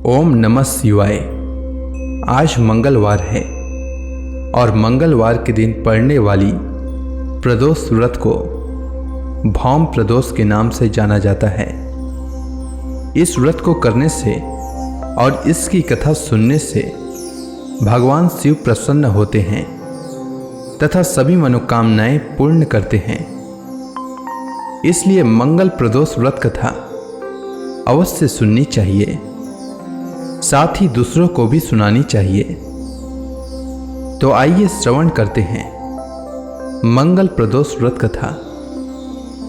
ओम नमः शिवाय। आज मंगलवार है और मंगलवार के दिन पड़ने वाली प्रदोष व्रत को भौम प्रदोष के नाम से जाना जाता है। इस व्रत को करने से और इसकी कथा सुनने से भगवान शिव प्रसन्न होते हैं तथा सभी मनोकामनाएं पूर्ण करते हैं। इसलिए मंगल प्रदोष व्रत कथा अवश्य सुननी चाहिए, साथ ही दूसरों को भी सुनानी चाहिए। तो आइए श्रवण करते हैं मंगल प्रदोष व्रत कथा।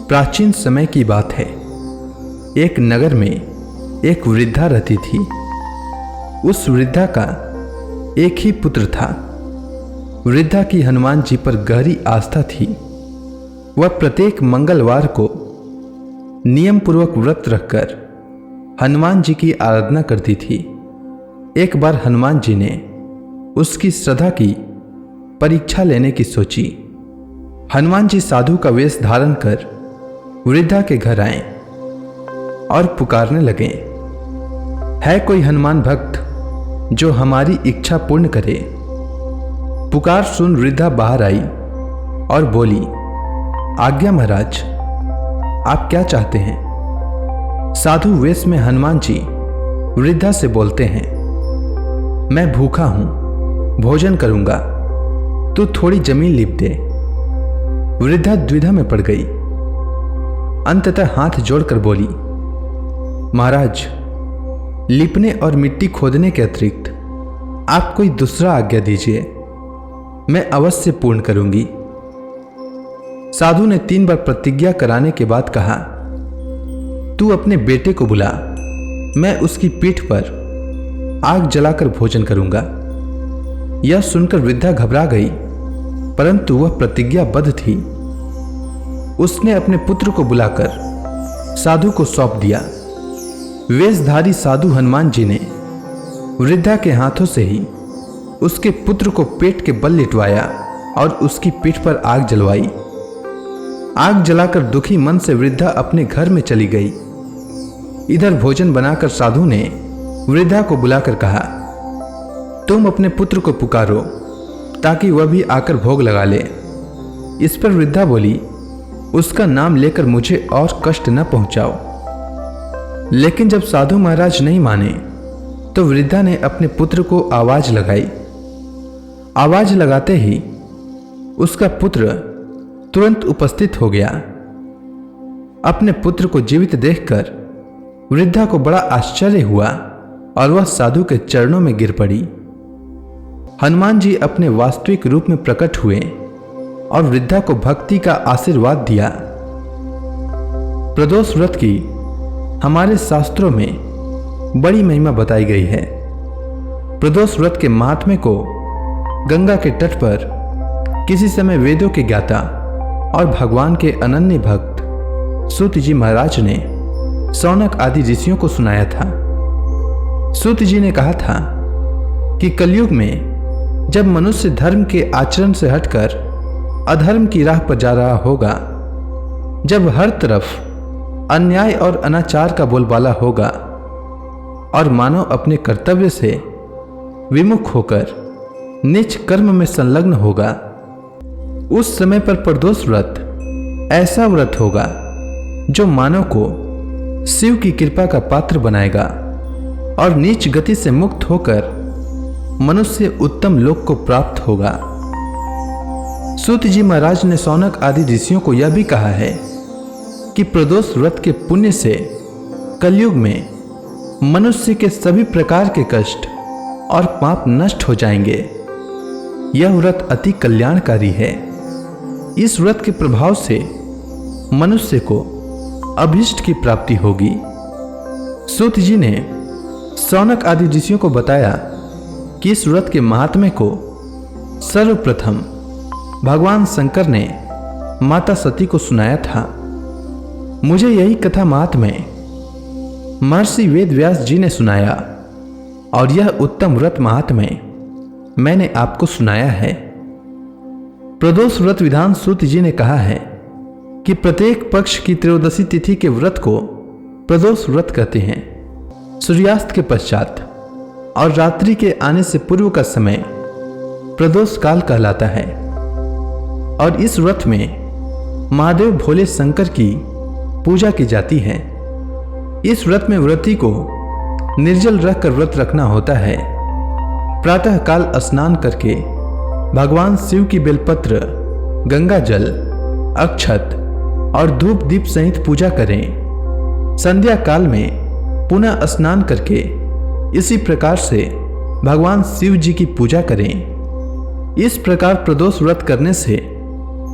प्राचीन समय की बात है। एक नगर में एक वृद्धा रहती थी। उस वृद्धा का एक ही पुत्र था। वृद्धा की हनुमान जी पर गहरी आस्था थी। वह प्रत्येक मंगलवार को नियम पूर्वक व्रत रखकर हनुमान जी की आराधना करती थी। एक बार हनुमान जी ने उसकी श्रद्धा की परीक्षा लेने की सोची। हनुमान जी साधु का वेश धारण कर वृद्धा के घर आए और पुकारने लगे, है कोई हनुमान भक्त जो हमारी इच्छा पूर्ण करे। पुकार सुन वृद्धा बाहर आई और बोली, आज्ञा महाराज, आप क्या चाहते हैं। साधु वेश में हनुमान जी वृद्धा से बोलते हैं, मैं भूखा हूं, भोजन करूंगा, तू थोड़ी जमीन लीप दे। वृद्धा द्विधा में पड़ गई। अंततः हाथ जोड़कर बोली, महाराज, लिपने और मिट्टी खोदने के अतिरिक्त आप कोई दूसरा आज्ञा दीजिए, मैं अवश्य पूर्ण करूंगी। साधु ने 3 बार प्रतिज्ञा कराने के बाद कहा, तू अपने बेटे को बुला, मैं उसकी पीठ पर आग जलाकर भोजन करूंगा। यह सुनकर वृद्धा घबरा गई, परंतु वह प्रतिज्ञाबद्ध थी। उसने अपने पुत्र को बुलाकर साधु को सौंप दिया। वेशधारी साधु हनुमान जी ने वृद्धा के हाथों से ही उसके पुत्र को पेट के बल लिटवाया और उसकी पीठ पर आग जलवाई। आग जलाकर दुखी मन से वृद्धा अपने घर में चली गई। इधर भोजन बनाकर साधु ने वृद्धा को बुलाकर कहा, तुम अपने पुत्र को पुकारो ताकि वह भी आकर भोग लगा ले। इस पर वृद्धा बोली, उसका नाम लेकर मुझे और कष्ट न पहुंचाओ। लेकिन जब साधु महाराज नहीं माने तो वृद्धा ने अपने पुत्र को आवाज लगाई। आवाज लगाते ही उसका पुत्र तुरंत उपस्थित हो गया। अपने पुत्र को जीवित देखकर वृद्धा को बड़ा आश्चर्य हुआ और वह साधु के चरणों में गिर पड़ी। हनुमान जी अपने वास्तविक रूप में प्रकट हुए और वृद्धा को भक्ति का आशीर्वाद दिया। प्रदोष व्रत की हमारे शास्त्रों में बड़ी महिमा बताई गई है। प्रदोष व्रत के महात्म्य को गंगा के तट पर किसी समय वेदों के ज्ञाता और भगवान के अनन्य भक्त सूत जी महाराज ने शौनक आदि ऋषियों को सुनाया था। सूत जी ने कहा था कि कलयुग में जब मनुष्य धर्म के आचरण से हटकर अधर्म की राह पर जा रहा होगा, जब हर तरफ अन्याय और अनाचार का बोलबाला होगा और मानव अपने कर्तव्य से विमुख होकर नीच कर्म में संलग्न होगा, उस समय पर प्रदोष व्रत ऐसा व्रत होगा जो मानव को शिव की कृपा का पात्र बनाएगा और नीच गति से मुक्त होकर मनुष्य उत्तम लोक को प्राप्त होगा। सूत जी महाराज ने शौनक आदि ऋषियों को यह भी कहा है कि प्रदोष व्रत के पुण्य से कलयुग में मनुष्य के सभी प्रकार के कष्ट और पाप नष्ट हो जाएंगे। यह व्रत अति कल्याणकारी है। इस व्रत के प्रभाव से मनुष्य को अभीष्ट की प्राप्ति होगी। सूत जी ने शौनक आदि ऋषियों को बताया कि इस व्रत के महात्म्य को सर्वप्रथम भगवान शंकर ने माता सती को सुनाया था। मुझे यही कथा महात्म्य महर्षि वेद व्यास जी ने सुनाया और यह उत्तम व्रत महात्म्य मैंने आपको सुनाया है। प्रदोष व्रत विधान सूत जी ने कहा है कि प्रत्येक पक्ष की त्रयोदशी तिथि के व्रत को प्रदोष व्रत कहते हैं। सूर्यास्त के पश्चात और रात्रि के आने से पूर्व का समय प्रदोष काल कहलाता है और इस व्रत में महादेव भोले शंकर की पूजा की जाती है। इस व्रत में व्रती को निर्जल रखकर व्रत रखना होता है। प्रातः काल स्नान करके भगवान शिव की बेलपत्र, गंगा जल, अक्षत और धूप दीप सहित पूजा करें। संध्या काल में पुनः स्नान करके इसी प्रकार से भगवान शिव जी की पूजा करें। इस प्रकार प्रदोष व्रत करने से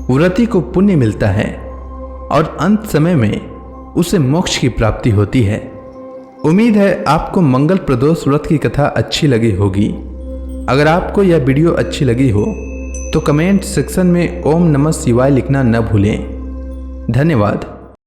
व्रती को पुण्य मिलता है और अंत समय में उसे मोक्ष की प्राप्ति होती है। उम्मीद है आपको मंगल प्रदोष व्रत की कथा अच्छी लगी होगी। अगर आपको यह वीडियो अच्छी लगी हो तो कमेंट सेक्शन में ओम नमः शिवाय लिखना न भूलें। धन्यवाद।